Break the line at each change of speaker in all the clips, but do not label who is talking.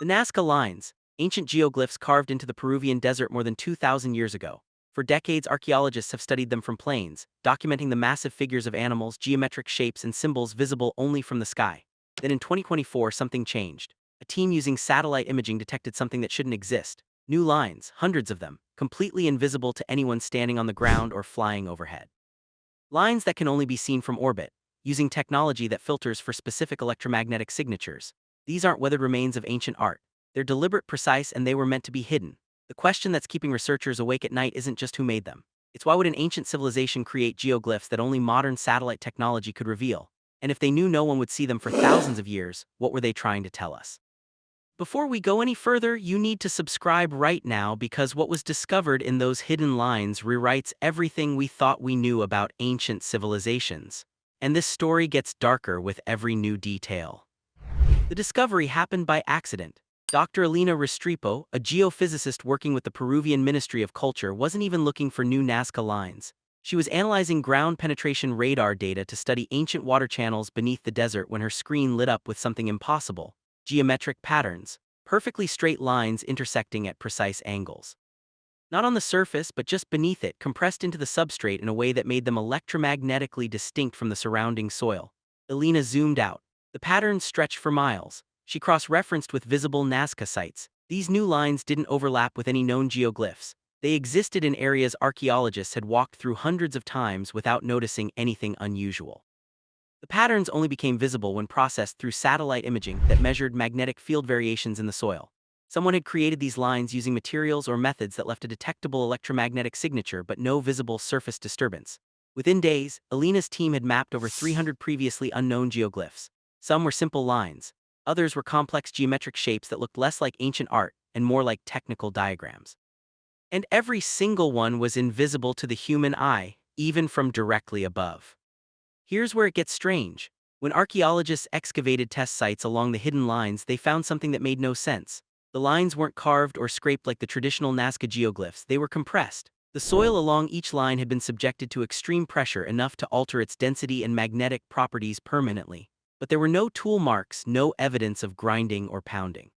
The Nazca lines, ancient geoglyphs carved into the Peruvian desert more than 2,000 years ago. For decades, archaeologists have studied them from planes, documenting the massive figures of animals, geometric shapes, and symbols visible only from the sky. Then in 2024, something changed. A team using satellite imaging detected something that shouldn't exist. New lines, hundreds of them, completely invisible to anyone standing on the ground or flying overhead. Lines that can only be seen from orbit, using technology that filters for specific electromagnetic signatures. These aren't weathered remains of ancient art. They're deliberate, precise, and they were meant to be hidden. The question that's keeping researchers awake at night isn't just who made them. It's why would an ancient civilization create geoglyphs that only modern satellite technology could reveal? And if they knew no one would see them for thousands of years, what were they trying to tell us? Before we go any further, you need to subscribe right now because what was discovered in those hidden lines rewrites everything we thought we knew about ancient civilizations. And this story gets darker with every new detail. The discovery happened by accident. Dr. Elena Restrepo, a geophysicist working with the Peruvian Ministry of Culture, wasn't even looking for new Nazca lines. She was analyzing ground penetration radar data to study ancient water channels beneath the desert when her screen lit up with something impossible: geometric patterns, perfectly straight lines intersecting at precise angles. Not on the surface, but just beneath it, compressed into the substrate in a way that made them electromagnetically distinct from the surrounding soil. Elena zoomed out. The patterns stretched for miles. She cross-referenced with visible Nazca sites. These new lines didn't overlap with any known geoglyphs. They existed in areas archaeologists had walked through hundreds of times without noticing anything unusual. The patterns only became visible when processed through satellite imaging that measured magnetic field variations in the soil. Someone had created these lines using materials or methods that left a detectable electromagnetic signature but no visible surface disturbance. Within days, Elena's team had mapped over 300 previously unknown geoglyphs. Some were simple lines. Others were complex geometric shapes that looked less like ancient art and more like technical diagrams. And every single one was invisible to the human eye, even from directly above. Here's where it gets strange. When archaeologists excavated test sites along the hidden lines, they found something that made no sense. The lines weren't carved or scraped like the traditional Nazca geoglyphs, they were compressed. The soil along each line had been subjected to extreme pressure enough to alter its density and magnetic properties permanently. But there were no tool marks, no evidence of grinding or pounding.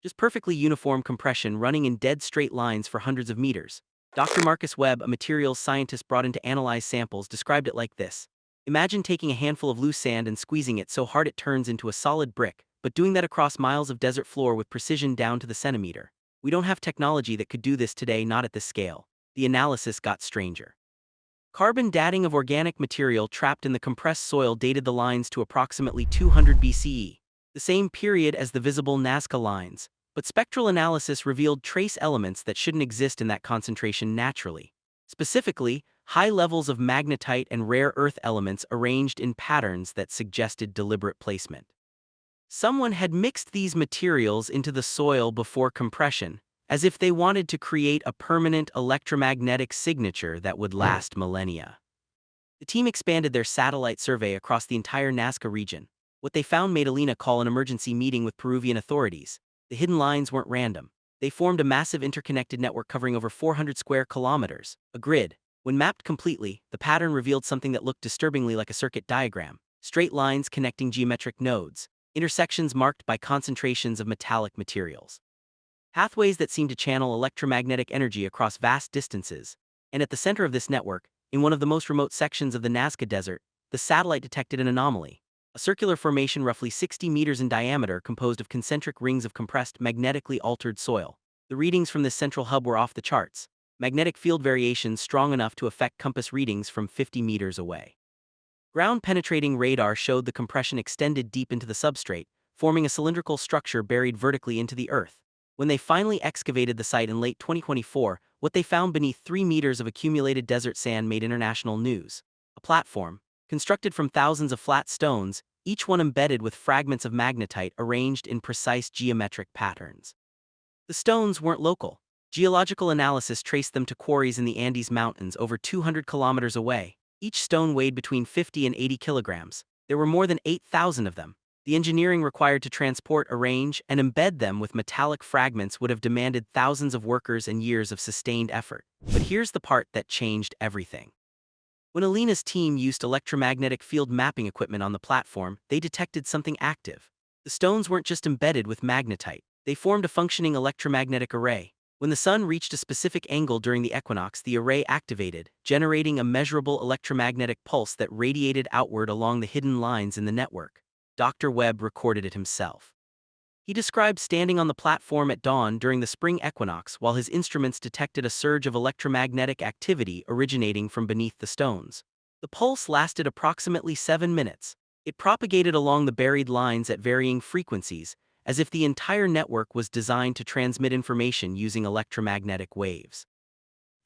Just perfectly uniform compression running in dead straight lines for hundreds of meters. Dr. Marcus Webb, a materials scientist brought in to analyze samples, described it like this. Imagine taking a handful of loose sand and squeezing it so hard it turns into a solid brick, but doing that across miles of desert floor with precision down to the centimeter. We don't have technology that could do this today, not at this scale. The analysis got stranger. Carbon dating of organic material trapped in the compressed soil dated the lines to approximately 200 BCE, the same period as the visible Nazca lines, but spectral analysis revealed trace elements that shouldn't exist in that concentration naturally. Specifically, high levels of magnetite and rare earth elements arranged in patterns that suggested deliberate placement. Someone had mixed these materials into the soil before compression, as if they wanted to create a permanent electromagnetic signature that would last millennia. The team expanded their satellite survey across the entire Nazca region. What they found made Elena call an emergency meeting with Peruvian authorities. The hidden lines weren't random. They formed a massive interconnected network covering over 400 square kilometers, a grid. When mapped completely, the pattern revealed something that looked disturbingly like a circuit diagram. Straight lines connecting geometric nodes, intersections marked by concentrations of metallic materials. Pathways that seemed to channel electromagnetic energy across vast distances. And at the center of this network, in one of the most remote sections of the Nazca Desert, the satellite detected an anomaly. A circular formation roughly 60 meters in diameter composed of concentric rings of compressed, magnetically altered soil. The readings from this central hub were off the charts. Magnetic field variations strong enough to affect compass readings from 50 meters away. Ground-penetrating radar showed the compression extended deep into the substrate, forming a cylindrical structure buried vertically into the earth. When they finally excavated the site in late 2024, what they found beneath 3 meters of accumulated desert sand made international news. A platform, constructed from thousands of flat stones, each one embedded with fragments of magnetite arranged in precise geometric patterns. The stones weren't local. Geological analysis traced them to quarries in the Andes Mountains over 200 kilometers away. Each stone weighed between 50 and 80 kilograms. There were more than 8,000 of them. The engineering required to transport, arrange, and embed them with metallic fragments would have demanded thousands of workers and years of sustained effort. But here's the part that changed everything. When Elena's team used electromagnetic field mapping equipment on the platform, they detected something active. The stones weren't just embedded with magnetite. They formed a functioning electromagnetic array. When the sun reached a specific angle during the equinox, the array activated, generating a measurable electromagnetic pulse that radiated outward along the hidden lines in the network. Dr. Webb recorded it himself. He described standing on the platform at dawn during the spring equinox while his instruments detected a surge of electromagnetic activity originating from beneath the stones. The pulse lasted approximately 7 minutes. It propagated along the buried lines at varying frequencies, as if the entire network was designed to transmit information using electromagnetic waves.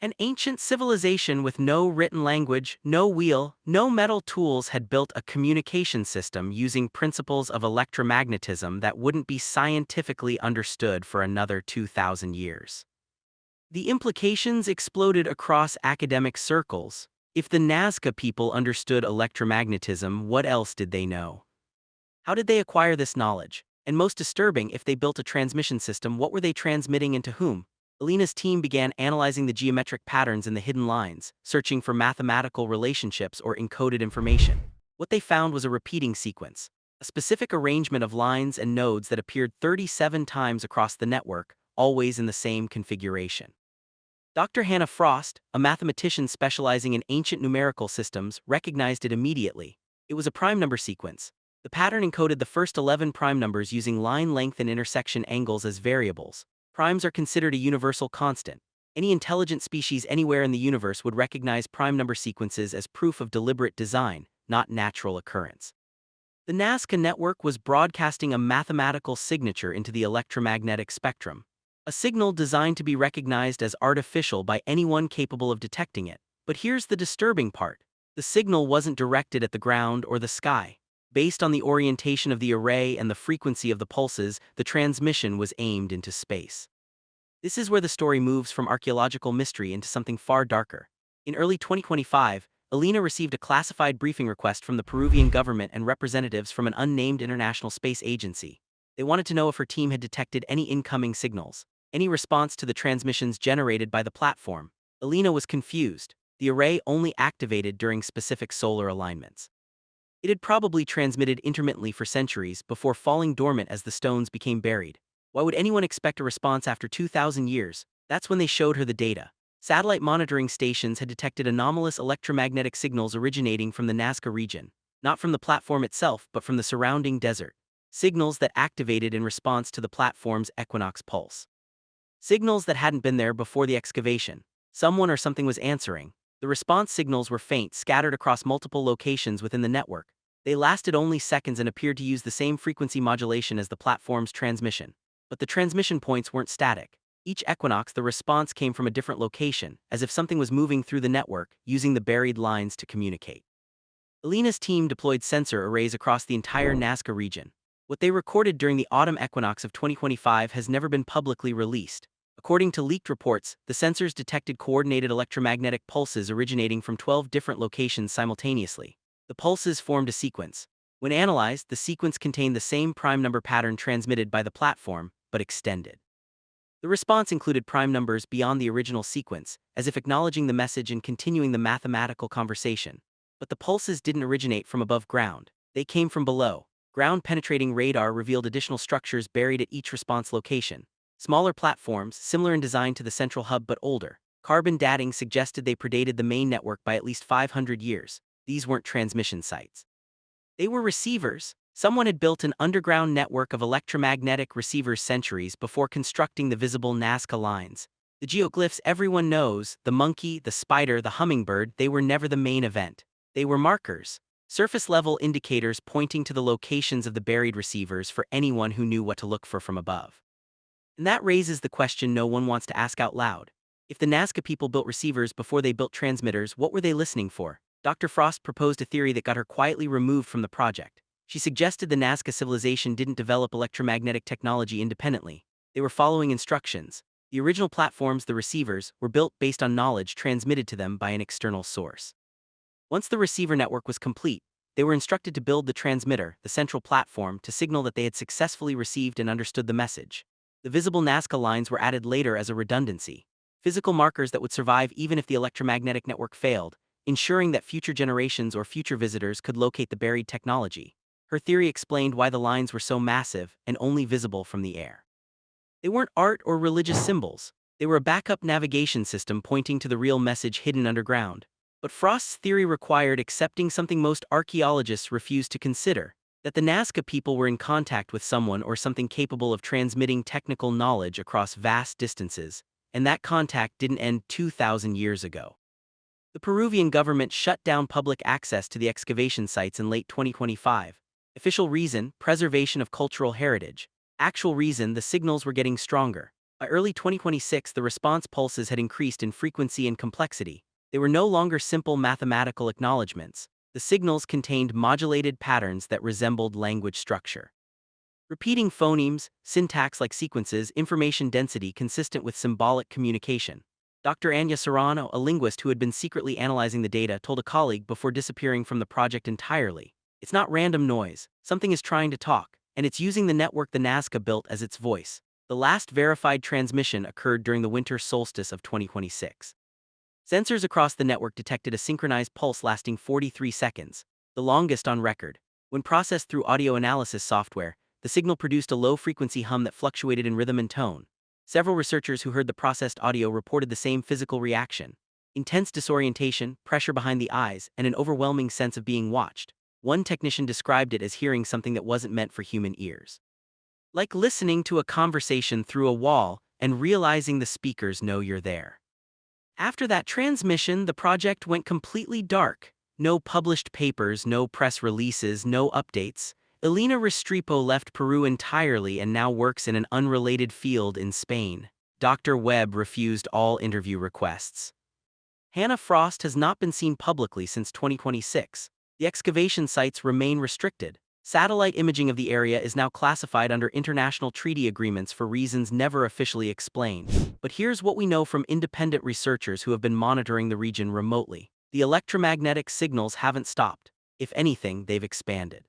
An ancient civilization with no written language, no wheel, no metal tools had built a communication system using principles of electromagnetism that wouldn't be scientifically understood for another 2,000 years. The implications exploded across academic circles. If the Nazca people understood electromagnetism, what else did they know? How did they acquire this knowledge? And most disturbing, if they built a transmission system, what were they transmitting and to whom? Alina's team began analyzing the geometric patterns in the hidden lines, searching for mathematical relationships or encoded information. What they found was a repeating sequence, a specific arrangement of lines and nodes that appeared 37 times across the network, always in the same configuration. Dr. Hannah Frost, a mathematician specializing in ancient numerical systems, recognized it immediately. It was a prime number sequence. The pattern encoded the first 11 prime numbers using line length and intersection angles as variables. Primes are considered a universal constant. Any intelligent species anywhere in the universe would recognize prime number sequences as proof of deliberate design, not natural occurrence. The Nazca network was broadcasting a mathematical signature into the electromagnetic spectrum. A signal designed to be recognized as artificial by anyone capable of detecting it. But here's the disturbing part. The signal wasn't directed at the ground or the sky. Based on the orientation of the array and the frequency of the pulses, the transmission was aimed into space. This is where the story moves from archaeological mystery into something far darker. In early 2025, Alina received a classified briefing request from the Peruvian government and representatives from an unnamed international space agency. They wanted to know if her team had detected any incoming signals, any response to the transmissions generated by the platform. Alina was confused. The array only activated during specific solar alignments. It had probably transmitted intermittently for centuries before falling dormant as the stones became buried. Why would anyone expect a response after 2,000 years? That's when they showed her the data. Satellite monitoring stations had detected anomalous electromagnetic signals originating from the Nazca region, not from the platform itself but from the surrounding desert. Signals that activated in response to the platform's equinox pulse. Signals that hadn't been there before the excavation. Someone or something was answering. The response signals were faint, scattered across multiple locations within the network. They lasted only seconds and appeared to use the same frequency modulation as the platform's transmission. But the transmission points weren't static. Each equinox, the response came from a different location, as if something was moving through the network, using the buried lines to communicate. Alina's team deployed sensor arrays across the entire Nazca region. What they recorded during the autumn equinox of 2025 has never been publicly released. According to leaked reports, the sensors detected coordinated electromagnetic pulses originating from 12 different locations simultaneously. The pulses formed a sequence. When analyzed, the sequence contained the same prime number pattern transmitted by the platform, but extended. The response included prime numbers beyond the original sequence, as if acknowledging the message and continuing the mathematical conversation. But the pulses didn't originate from above ground. They came from below. Ground-penetrating radar revealed additional structures buried at each response location. Smaller platforms, similar in design to the central hub but older. Carbon dating suggested they predated the main network by at least 500 years. These weren't transmission sites. They were receivers. Someone had built an underground network of electromagnetic receivers centuries before constructing the visible Nazca lines. The geoglyphs everyone knows, the monkey, the spider, the hummingbird, they were never the main event. They were markers. Surface-level indicators pointing to the locations of the buried receivers for anyone who knew what to look for from above. And that raises the question no one wants to ask out loud. If the Nazca people built receivers before they built transmitters, what were they listening for? Dr. Frost proposed a theory that got her quietly removed from the project. She suggested the Nazca civilization didn't develop electromagnetic technology independently. They were following instructions. The original platforms, the receivers, were built based on knowledge transmitted to them by an external source. Once the receiver network was complete, they were instructed to build the transmitter, the central platform, to signal that they had successfully received and understood the message. The visible Nazca lines were added later as a redundancy. Physical markers that would survive even if the electromagnetic network failed, ensuring that future generations or future visitors could locate the buried technology. Her theory explained why the lines were so massive and only visible from the air. They weren't art or religious symbols. They were a backup navigation system pointing to the real message hidden underground. But Frost's theory required accepting something most archaeologists refused to consider, that the Nazca people were in contact with someone or something capable of transmitting technical knowledge across vast distances, and that contact didn't end 2,000 years ago. The Peruvian government shut down public access to the excavation sites in late 2025. Official reason: preservation of cultural heritage. Actual reason: the signals were getting stronger. By early 2026, the response pulses had increased in frequency and complexity. They were no longer simple mathematical acknowledgments. The signals contained modulated patterns that resembled language structure. Repeating phonemes, syntax like sequences, information density consistent with symbolic communication. Dr. Anya Serrano, a linguist who had been secretly analyzing the data, told a colleague before disappearing from the project entirely. It's not random noise. Something is trying to talk, and it's using the network the Nazca built as its voice. The last verified transmission occurred during the winter solstice of 2026. Sensors across the network detected a synchronized pulse lasting 43 seconds, the longest on record. When processed through audio analysis software, the signal produced a low-frequency hum that fluctuated in rhythm and tone. Several researchers who heard the processed audio reported the same physical reaction: intense disorientation, pressure behind the eyes, and an overwhelming sense of being watched. One technician described it as hearing something that wasn't meant for human ears. Like listening to a conversation through a wall and realizing the speakers know you're there. After that transmission, the project went completely dark. No published papers, no press releases, no updates. Elena Restrepo left Peru entirely and now works in an unrelated field in Spain. Dr. Webb refused all interview requests. Hannah Frost has not been seen publicly since 2026. The excavation sites remain restricted. Satellite imaging of the area is now classified under international treaty agreements for reasons never officially explained. But here's what we know from independent researchers who have been monitoring the region remotely. The electromagnetic signals haven't stopped. If anything, they've expanded.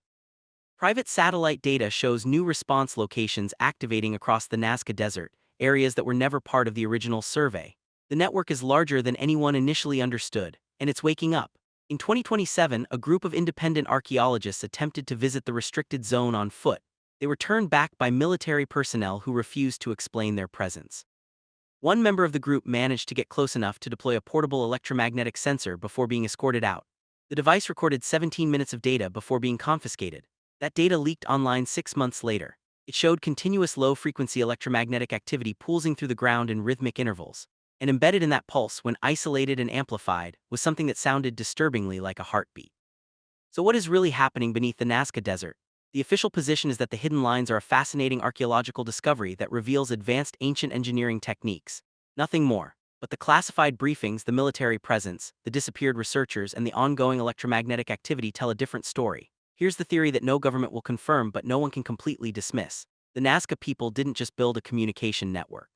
Private satellite data shows new response locations activating across the Nazca Desert, areas that were never part of the original survey. The network is larger than anyone initially understood, and it's waking up. In 2027, a group of independent archaeologists attempted to visit the restricted zone on foot. They were turned back by military personnel who refused to explain their presence. One member of the group managed to get close enough to deploy a portable electromagnetic sensor before being escorted out. The device recorded 17 minutes of data before being confiscated. That data leaked online 6 months later. It showed continuous low-frequency electromagnetic activity pulsing through the ground in rhythmic intervals. And embedded in that pulse, when isolated and amplified, was something that sounded disturbingly like a heartbeat. So what is really happening beneath the Nazca Desert? The official position is that the hidden lines are a fascinating archaeological discovery that reveals advanced ancient engineering techniques. Nothing more. But the classified briefings, the military presence, the disappeared researchers, and the ongoing electromagnetic activity tell a different story. Here's the theory that no government will confirm but no one can completely dismiss. The Nazca people didn't just build a communication network.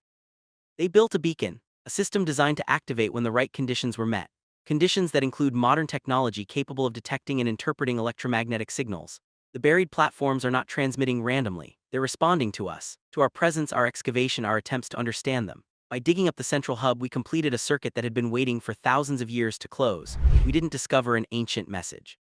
They built a beacon. A system designed to activate when the right conditions were met. Conditions that include modern technology capable of detecting and interpreting electromagnetic signals. The buried platforms are not transmitting randomly. They're responding to us, to our presence, our excavation, our attempts to understand them. By digging up the central hub, we completed a circuit that had been waiting for thousands of years to close. We didn't discover an ancient message.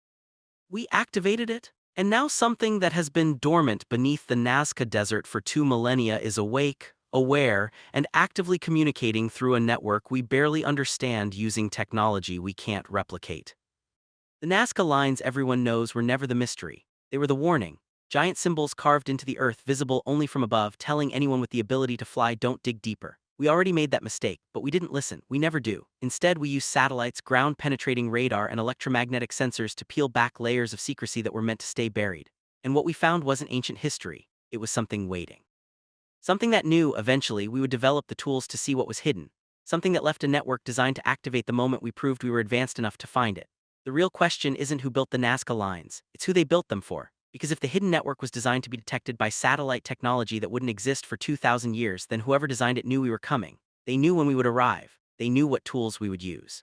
We activated it. And now something that has been dormant beneath the Nazca Desert for 2 millennia is awake, aware, and actively communicating through a network we barely understand using technology we can't replicate. The Nazca lines everyone knows were never the mystery. They were the warning. Giant symbols carved into the earth, visible only from above, telling anyone with the ability to fly, don't dig deeper. We already made that mistake, but we didn't listen. We never do. Instead, we use satellites, ground-penetrating radar, and electromagnetic sensors to peel back layers of secrecy that were meant to stay buried. And what we found wasn't ancient history. It was something waiting. Something that knew, eventually, we would develop the tools to see what was hidden. Something that left a network designed to activate the moment we proved we were advanced enough to find it. The real question isn't who built the Nazca lines, it's who they built them for. Because if the hidden network was designed to be detected by satellite technology that wouldn't exist for 2,000 years, then whoever designed it knew we were coming. They knew when we would arrive. They knew what tools we would use.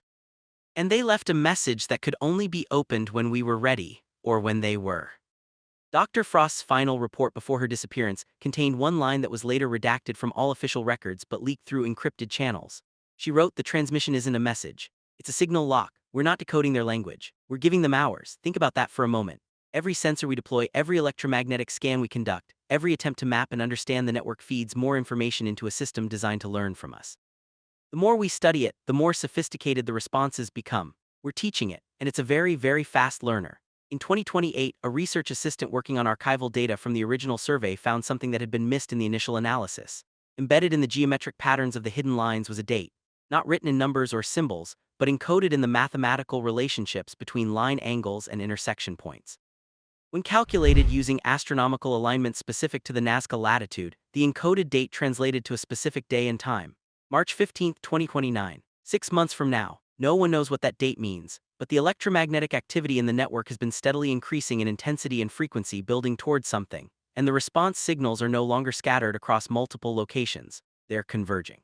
And they left a message that could only be opened when we were ready, or when they were. Dr. Frost's final report before her disappearance contained one line that was later redacted from all official records but leaked through encrypted channels. She wrote, "The transmission isn't a message. It's a signal lock. We're not decoding their language. We're giving them ours." Think about that for a moment. Every sensor we deploy, every electromagnetic scan we conduct, every attempt to map and understand the network feeds more information into a system designed to learn from us. The more we study it, the more sophisticated the responses become. We're teaching it, and it's a very, very fast learner. In 2028, a research assistant working on archival data from the original survey found something that had been missed in the initial analysis. Embedded in the geometric patterns of the hidden lines was a date, not written in numbers or symbols, but encoded in the mathematical relationships between line angles and intersection points. When calculated using astronomical alignment specific to the Nazca latitude, the encoded date translated to a specific day and time. March 15, 2029. 6 months from now. No one knows what that date means, but the electromagnetic activity in the network has been steadily increasing in intensity and frequency, building towards something, and the response signals are no longer scattered across multiple locations. They're converging.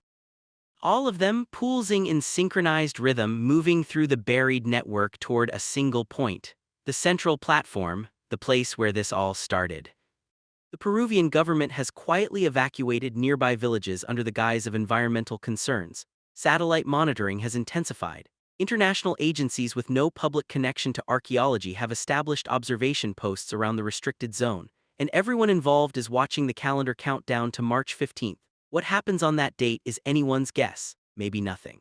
All of them pulsing in synchronized rhythm, moving through the buried network toward a single point. The central platform, the place where this all started. The Peruvian government has quietly evacuated nearby villages under the guise of environmental concerns. Satellite monitoring has intensified. International agencies with no public connection to archaeology have established observation posts around the restricted zone, and everyone involved is watching the calendar countdown to March 15th. What happens on that date is anyone's guess, maybe nothing.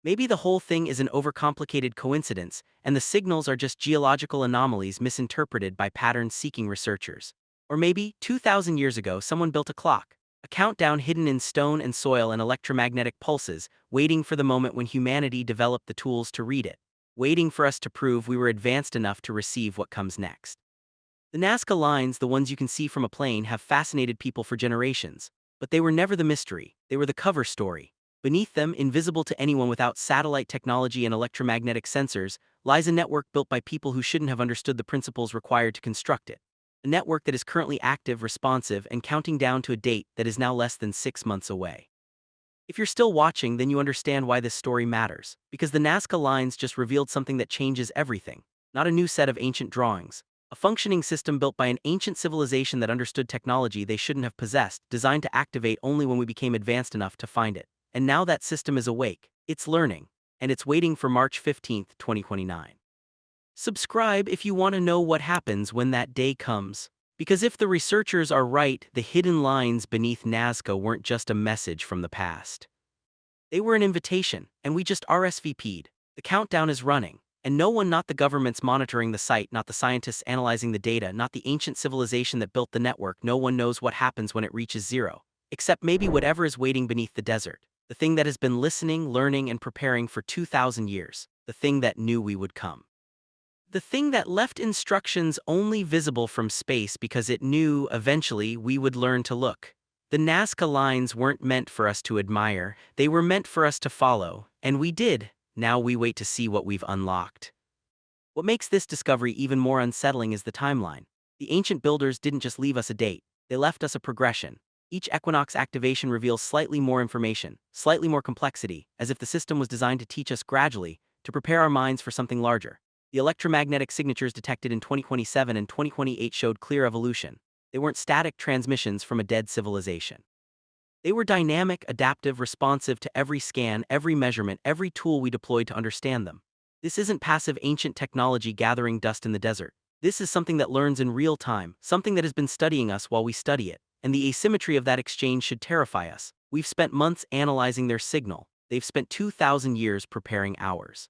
Maybe the whole thing is an overcomplicated coincidence, and the signals are just geological anomalies misinterpreted by pattern-seeking researchers. Or maybe, 2,000 years ago, someone built a clock, a countdown hidden in stone and soil and electromagnetic pulses, waiting for the moment when humanity developed the tools to read it, waiting for us to prove we were advanced enough to receive what comes next. The Nazca lines, the ones you can see from a plane, have fascinated people for generations, but they were never the mystery, they were the cover story. Beneath them, invisible to anyone without satellite technology and electromagnetic sensors, lies a network built by people who shouldn't have understood the principles required to construct it. A network that is currently active, responsive, and counting down to a date that is now less than 6 months away. If you're still watching, then you understand why this story matters, because the Nazca lines just revealed something that changes everything. Not a new set of ancient drawings. A functioning system built by an ancient civilization that understood technology they shouldn't have possessed, designed to activate only when we became advanced enough to find it. And now that system is awake, it's learning, and it's waiting for March 15, 2029. Subscribe if you want to know what happens when that day comes. Because if the researchers are right, the hidden lines beneath Nazca weren't just a message from the past. They were an invitation, and we just RSVP'd. The countdown is running, and no one, not the governments monitoring the site, not the scientists analyzing the data, not the ancient civilization that built the network, no one knows what happens when it reaches zero. Except maybe whatever is waiting beneath the desert. The thing that has been listening, learning, and preparing for 2,000 years. The thing that knew we would come. The thing that left instructions only visible from space because it knew eventually we would learn to look. The Nazca lines weren't meant for us to admire, they were meant for us to follow, and we did. Now we wait to see what we've unlocked. What makes this discovery even more unsettling is the timeline. The ancient builders didn't just leave us a date, they left us a progression. Each equinox activation reveals slightly more information, slightly more complexity, as if the system was designed to teach us gradually, to prepare our minds for something larger. The electromagnetic signatures detected in 2027 and 2028 showed clear evolution. They weren't static transmissions from a dead civilization. They were dynamic, adaptive, responsive to every scan, every measurement, every tool we deployed to understand them. This isn't passive ancient technology gathering dust in the desert. This is something that learns in real time, something that has been studying us while we study it. And the asymmetry of that exchange should terrify us. We've spent months analyzing their signal. They've spent 2,000 years preparing ours.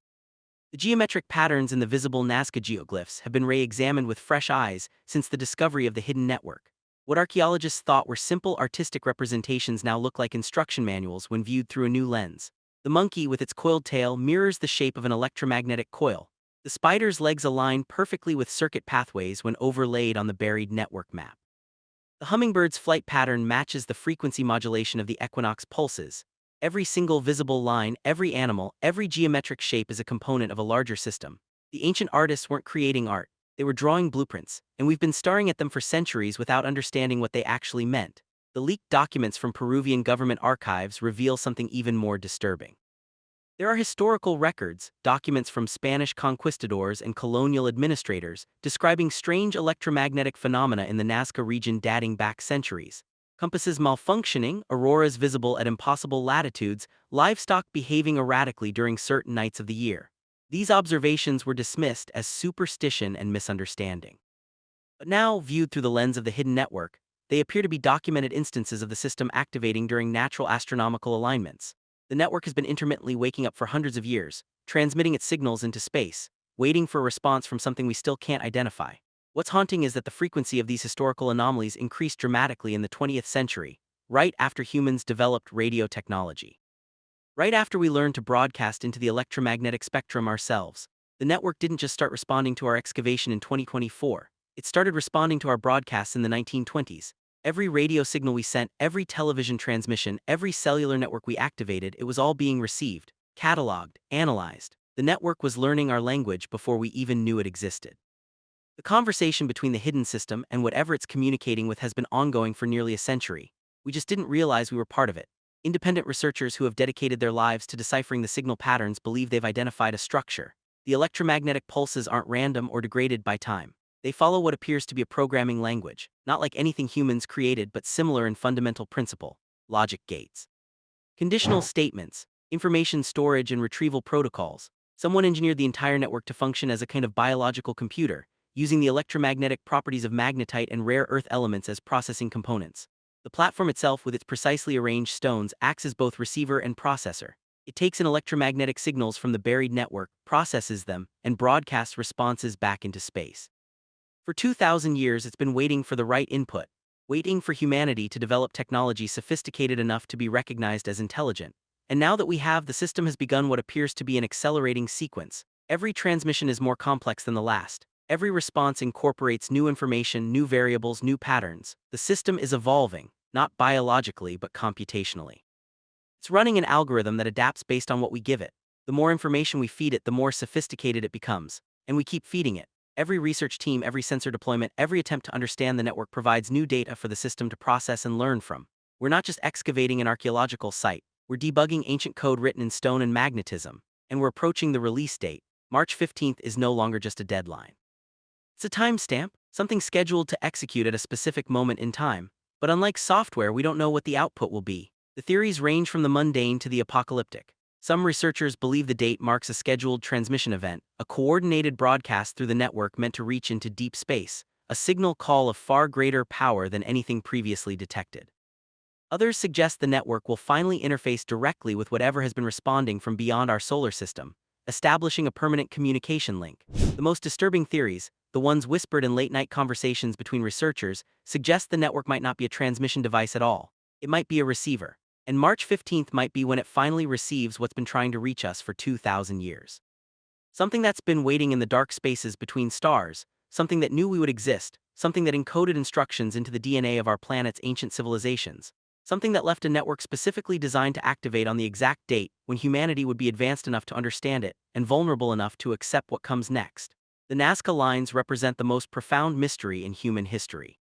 The geometric patterns in the visible Nazca geoglyphs have been re-examined with fresh eyes since the discovery of the hidden network. What archaeologists thought were simple artistic representations now look like instruction manuals when viewed through a new lens. The monkey with its coiled tail mirrors the shape of an electromagnetic coil. The spider's legs align perfectly with circuit pathways when overlaid on the buried network map. The hummingbird's flight pattern matches the frequency modulation of the equinox pulses. Every single visible line, every animal, every geometric shape is a component of a larger system. The ancient artists weren't creating art, they were drawing blueprints, and we've been staring at them for centuries without understanding what they actually meant. The leaked documents from Peruvian government archives reveal something even more disturbing. There are historical records, documents from Spanish conquistadors and colonial administrators, describing strange electromagnetic phenomena in the Nazca region dating back centuries. Compasses malfunctioning, auroras visible at impossible latitudes, livestock behaving erratically during certain nights of the year. These observations were dismissed as superstition and misunderstanding. But now, viewed through the lens of the hidden network, They appear to be documented instances of the system activating during natural astronomical alignments. The network has been intermittently waking up for hundreds of years, transmitting its signals into space, waiting for a response from something we still can't identify. What's haunting is that the frequency of these historical anomalies increased dramatically in the 20th century, right after humans developed radio technology. Right after we learned to broadcast into the electromagnetic spectrum ourselves, the network didn't just start responding to our excavation in 2024, it started responding to our broadcasts in the 1920s. Every radio signal we sent, every television transmission, every cellular network we activated, it was all being received, cataloged, analyzed. The network was learning our language before we even knew it existed. The conversation between the hidden system and whatever it's communicating with has been ongoing for nearly a century. We just didn't realize we were part of it. Independent researchers who have dedicated their lives to deciphering the signal patterns believe they've identified a structure. The electromagnetic pulses aren't random or degraded by time. They follow what appears to be a programming language, not like anything humans created but similar in fundamental principle: logic gates, conditional statements, information storage and retrieval protocols. Someone engineered the entire network to function as a kind of biological computer, using the electromagnetic properties of magnetite and rare earth elements as processing components. The platform itself, with its precisely arranged stones, acts as both receiver and processor. It takes in electromagnetic signals from the buried network, processes them, and broadcasts responses back into space. For 2,000 years, it's been waiting for the right input, waiting for humanity to develop technology sophisticated enough to be recognized as intelligent. And now that we have, the system has begun what appears to be an accelerating sequence. Every transmission is more complex than the last. Every response incorporates new information, new variables, new patterns. The system is evolving, not biologically but computationally. It's running an algorithm that adapts based on what we give it. The more information we feed it, the more sophisticated it becomes. And we keep feeding it. Every research team, every sensor deployment, every attempt to understand the network provides new data for the system to process and learn from. We're not just excavating an archaeological site, we're debugging ancient code written in stone and magnetism. And we're approaching the release date. March 15th is no longer just a deadline. It's a timestamp, something scheduled to execute at a specific moment in time. But unlike software, we don't know what the output will be. The theories range from the mundane to the apocalyptic. Some researchers believe the date marks a scheduled transmission event, a coordinated broadcast through the network meant to reach into deep space, a signal call of far greater power than anything previously detected. Others suggest the network will finally interface directly with whatever has been responding from beyond our solar system, establishing a permanent communication link. The most disturbing theories, the ones whispered in late-night conversations between researchers, suggest the network might not be a transmission device at all. It might be a receiver. And March 15th might be when it finally receives what's been trying to reach us for 2,000 years. Something that's been waiting in the dark spaces between stars, something that knew we would exist, something that encoded instructions into the DNA of our planet's ancient civilizations, something that left a network specifically designed to activate on the exact date when humanity would be advanced enough to understand it and vulnerable enough to accept what comes next. The Nazca lines represent the most profound mystery in human history.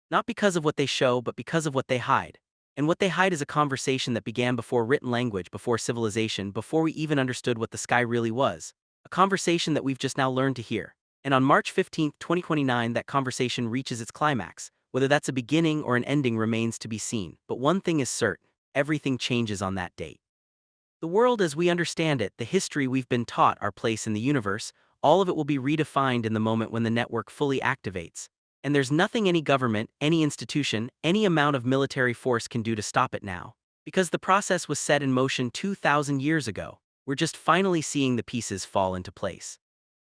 Not because of what they show, but because of what they hide. And what they hide is a conversation that began before written language, before civilization, before we even understood what the sky really was. A conversation that we've just now learned to hear. And on March 15, 2029, that conversation reaches its climax. Whether that's a beginning or an ending remains to be seen. But one thing is certain: everything changes on that date. The world as we understand it, the history we've been taught, our place in the universe, all of it will be redefined in the moment when the network fully activates. And there's nothing any government, any institution, any amount of military force can do to stop it now. Because the process was set in motion 2,000 years ago. We're just finally seeing the pieces fall into place.